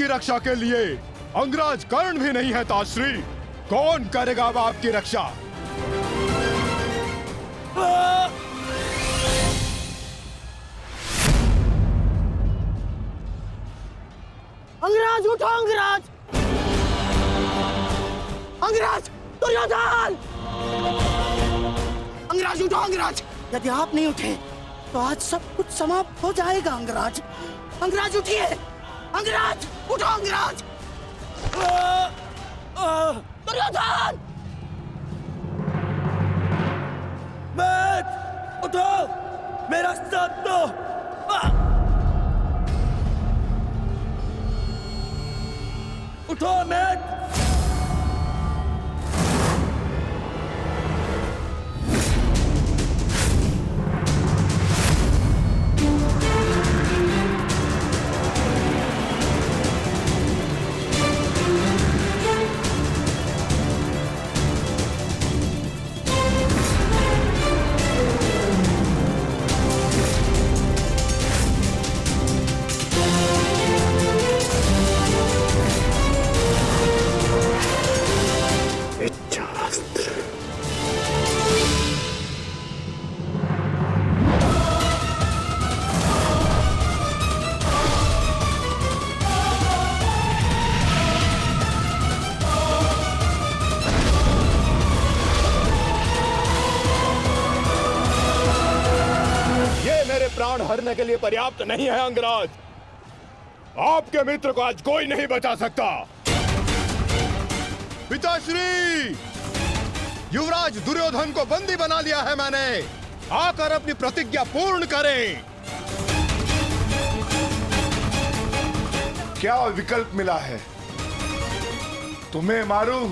की रक्षा के लिए अंगराज कर्ण भी नहीं है ताश्री। कौन करेगा अब आपकी रक्षा? अंगराज उठो, अंगराज! अंगराज, दुर्योधन! अंगराज उठो, अंगराज! यदि आप नहीं उठे तो आज सब कुछ समाप्त हो जाएगा। अंगराज, अंगराज उठिए! अंगराज उठो, अंगराज! दुर्योधन! मैथ, उठो, मेरा साथ दो। उठो मैथ। प्राण हरने के लिए पर्याप्त नहीं है अंगराज। आपके मित्र को आज कोई नहीं बचा सकता। पिताश्री, युवराज दुर्योधन को बंदी बना लिया है मैंने। आकर अपनी प्रतिज्ञा पूर्ण करें। क्या विकल्प मिला है? तुम्हें मारूं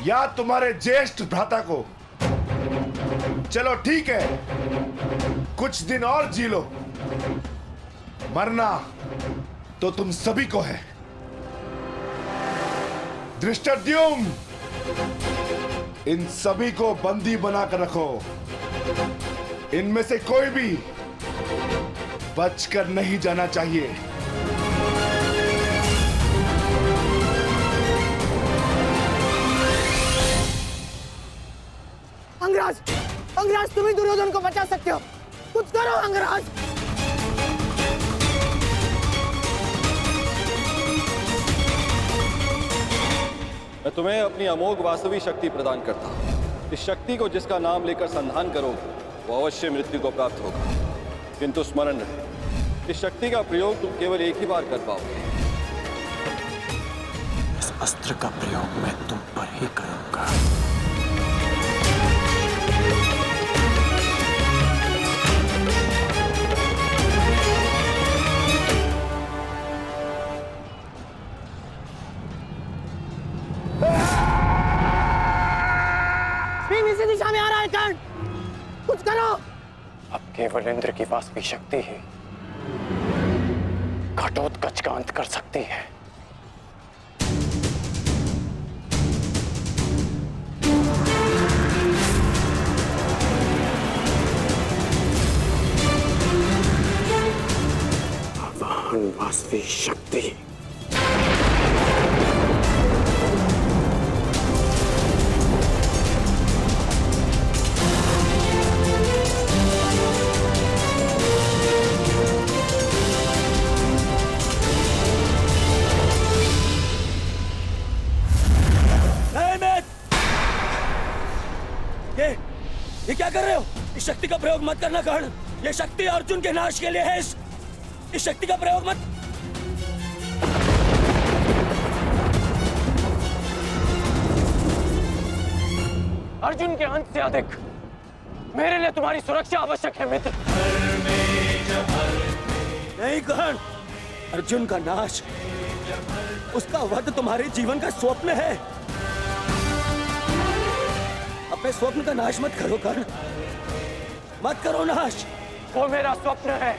या तुम्हारे ज्येष्ठ भ्राता को? चलो ठीक है, कुछ दिन और जी लो। मरना तो तुम सभी को है। धृष्टद्युम्न, इन सभी को बंदी बनाकर रखो। इनमें से कोई भी बचकर नहीं जाना चाहिए। अंगराज, अंगराज तुम ही दुर्योधन को बचा सकते हो। कुछ करो अंगराज। मैं तुम्हें अपनी अमोघ वास्तविक शक्ति प्रदान करता हूँ। इस शक्ति को जिसका नाम लेकर संधान करोगे वो अवश्य मृत्यु को प्राप्त होगा। किंतु स्मरण रहे, इस शक्ति का प्रयोग तुम केवल एक ही बार कर पाओगे। इस अस्त्र का प्रयोग मैं तुम पर ही करूंगा। इसी दिशा में आ रहा है कर्ण, कुछ करो। अब केवल इंद्र की वास्तविक शक्ति ही घटोत्कच का अंत कर सकती है। आवाहन वास्तविक शक्ति। ये क्या कर रहे हो? इस शक्ति का प्रयोग मत करना कर्ण। ये शक्ति अर्जुन के नाश के लिए है। इस शक्ति का प्रयोग मत। अर्जुन के अंत से अधिक मेरे लिए तुम्हारी सुरक्षा आवश्यक है मित्र। नहीं कर्ण, अर्जुन का नाश, उसका वध तुम्हारे जीवन का स्वप्न है। अपने स्वप्न का नाश मत करो कर्ण, मत करो नाश। वो मेरा स्वप्न है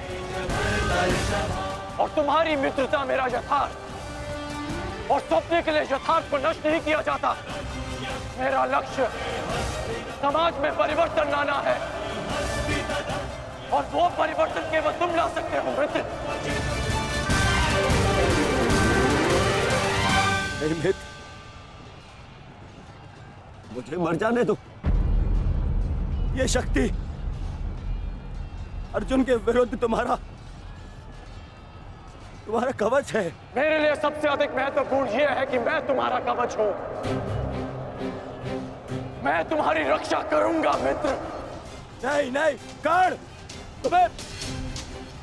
और तुम्हारी मित्रता मेरा यथार्थ। और स्वप्न के लिए यथार्थ को नष्ट नहीं किया जाता। मेरा लक्ष्य समाज में परिवर्तन लाना है और वो परिवर्तन केवल तुम ला सकते हो मित्र। नहीं मित्र, मुझे मर जाने दो। ये शक्ति अर्जुन के विरुद्ध तुम्हारा कवच है। मेरे लिए सबसे अधिक महत्वपूर्ण यह है कि मैं तुम्हारा कवच हूं। मैं तुम्हारी रक्षा करूंगा मित्र। नहीं नहीं कर्ण,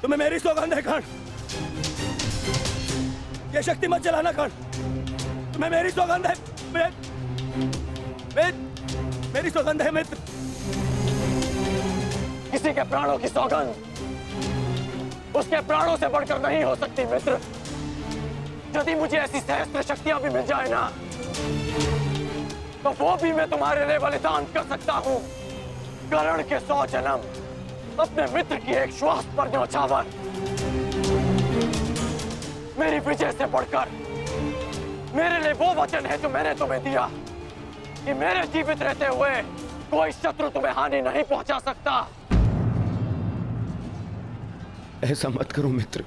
तुम्हें मेरी सौगंध है कर्ण। ये शक्ति मत चलाना कर्ण, तुम्हें मेरी सौगंध है। मेरी सौगंध है मित्र। किसी के प्राणों की सौगंध उसके प्राणों से बढ़कर नहीं हो सकती मित्र। यदि मुझे ऐसी सहस्त्र शक्तियां भी मिल जाए ना, तो वो भी मैं तुम्हारे लिए बलिदान कर सकता हूं। कर्ण के 100 जन्म, अपने मित्र की एक श्वास पर न्योछावर। मेरी विजय से बढ़कर मेरे लिए वो वचन है जो मैंने तुम्हें दिया कि मेरे जीवित रहते हुए कोई शत्रु तुम्हें हानि नहीं पहुंचा सकता। ऐसा मत करो मित्र।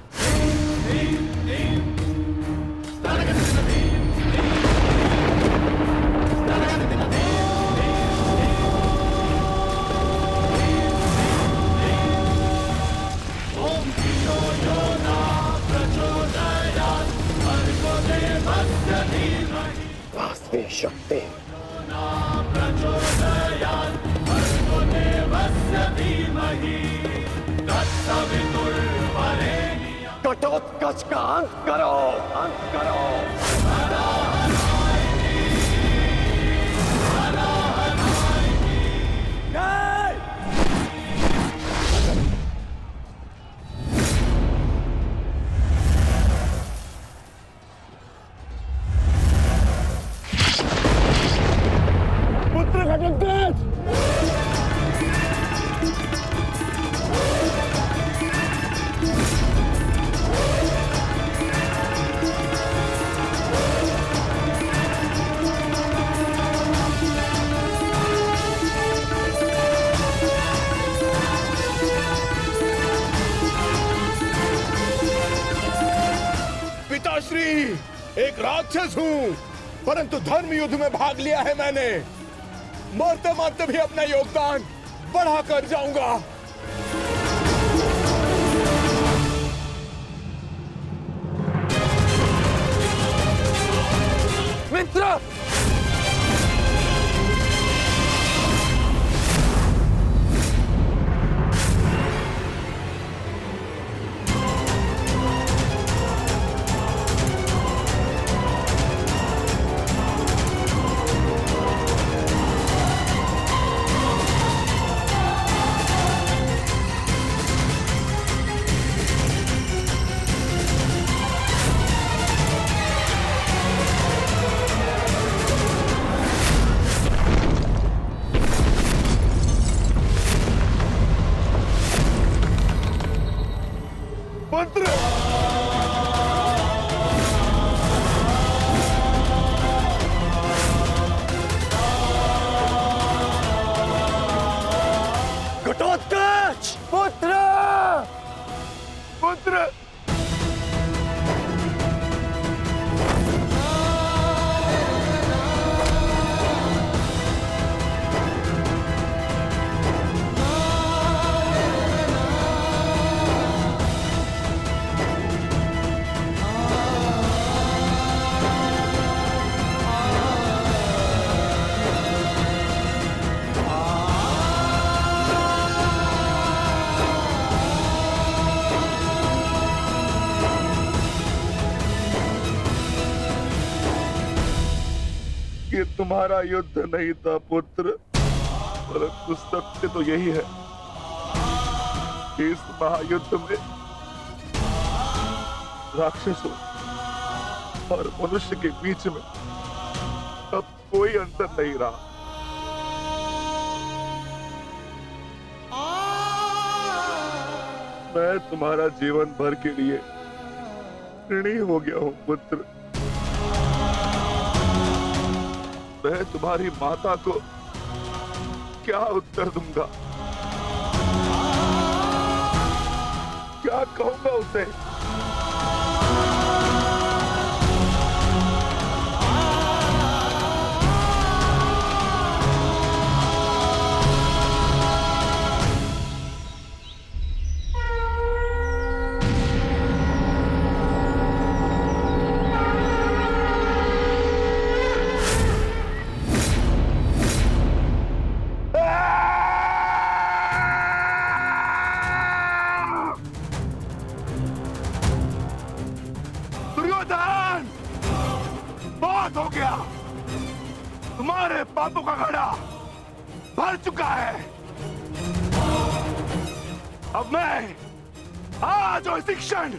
वास्तविक शक्ति घटोत्कच का अंत करो, अंत करो। पुत्र घटोत्कच, पिताश्री, एक राक्षस हूं, परंतु धर्म युद्ध में भाग लिया है मैंने। मरते मरते भी अपना योगदान बढ़ाकर जाऊंगा। मित्र, घटोत्कच, पुत्र, पुत्र। ये तुम्हारा युद्ध नहीं था पुत्र, परंतु सत्य तो यही है कि इस महायुद्ध में राक्षसों और मनुष्य के बीच में अब कोई अंतर नहीं रहा। मैं तुम्हारा जीवन भर के लिए ऋणी हो गया हूं पुत्र। मैं तुम्हारी माता को क्या उत्तर दूंगा, क्या कहूंगा उसे? दुर्योधन, बहुत हो गया। तुम्हारे पापों का घड़ा भर चुका है। अब मैं आज और इसी क्षण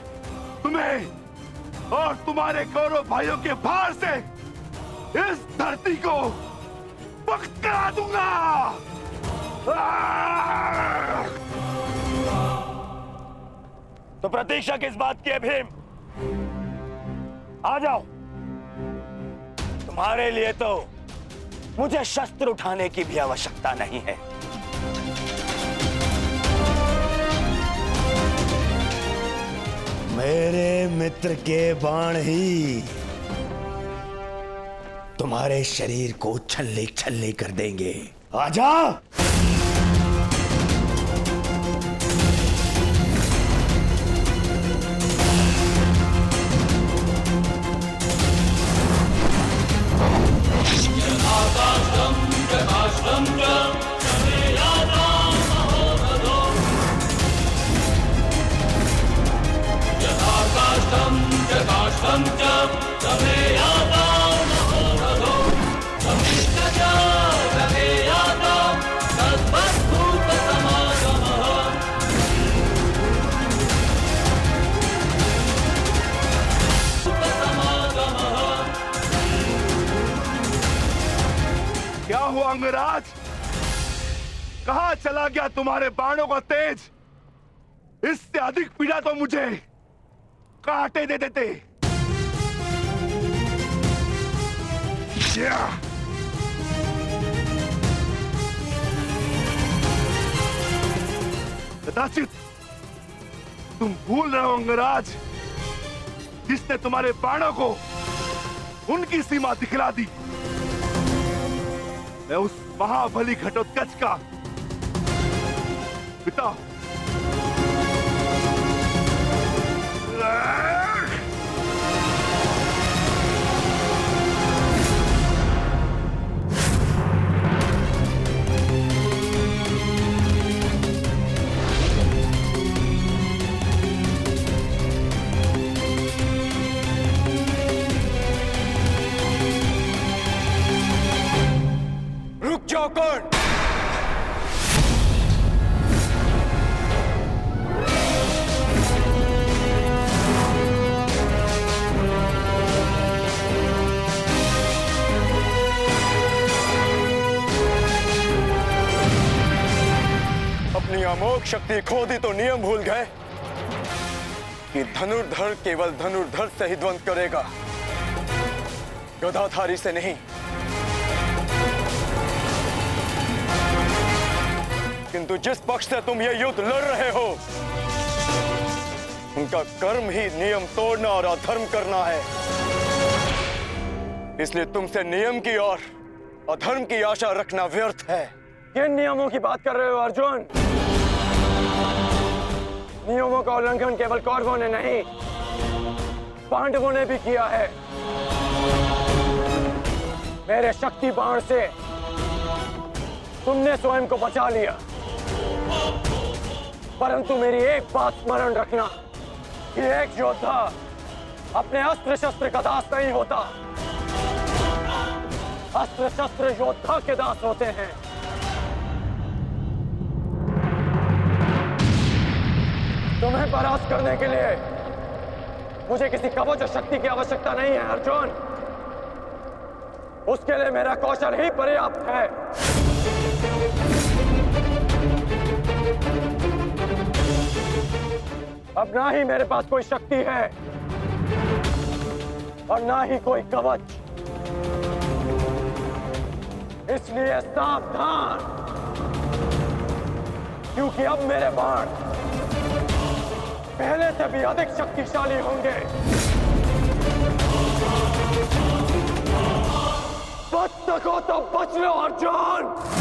तुम्हें और तुम्हारे कौरव भाइयों के भार से इस धरती को मुक्त करा दूंगा। तो प्रतीक्षा किस बात की है भीम? आ जाओ। तुम्हारे लिए तो मुझे शस्त्र उठाने की भी आवश्यकता नहीं है। मेरे मित्र के बाण ही तुम्हारे शरीर को छल्ले छल्ले कर देंगे। आजा। क्या हुआ अंगराज? कहां चला गया तुम्हारे बाणों का तेज? इससे अधिक पीड़ा तो मुझे कांटे दे देते। कदाचित तुम भूल रहे हो अंगराज, जिसने तुम्हारे बाणों को उनकी सीमा दिखला दी। मैं उस महाबली घटोत्कच का पिता। रुक जाओ कौन? अपनी अमोघ शक्ति खो दी तो नियम भूल गए कि धनुर्धर केवल धनुर्धर से ही द्वंद करेगा, गदाधारी से नहीं। किंतु जिस पक्ष से तुम ये युद्ध लड़ रहे हो, उनका कर्म ही नियम तोड़ना और अधर्म करना है। इसलिए तुमसे नियम की और अधर्म की आशा रखना व्यर्थ है। किन नियमों की बात कर रहे हो अर्जुन? नियमों का उल्लंघन केवल कौरवों ने नहीं, पांडवों ने भी किया है। मेरे शक्ति बाण से तुमने स्वयं को बचा लिया, परंतु मेरी एक बात स्मरण रखना कि एक योद्धा अपने अस्त्र शस्त्र का दास नहीं होता। अस्त्र शस्त्र योद्धा के दास होते हैं। तुम्हें परास्त करने के लिए मुझे किसी कवच और शक्ति की आवश्यकता नहीं है अर्जुन। उसके लिए मेरा कौशल ही पर्याप्त है। अब ना ही मेरे पास कोई शक्ति है और ना ही कोई कवच, इसलिए सावधान, क्योंकि अब मेरे बाण पहले से भी अधिक शक्तिशाली होंगे। बच सको तो बच लो अर्जुन।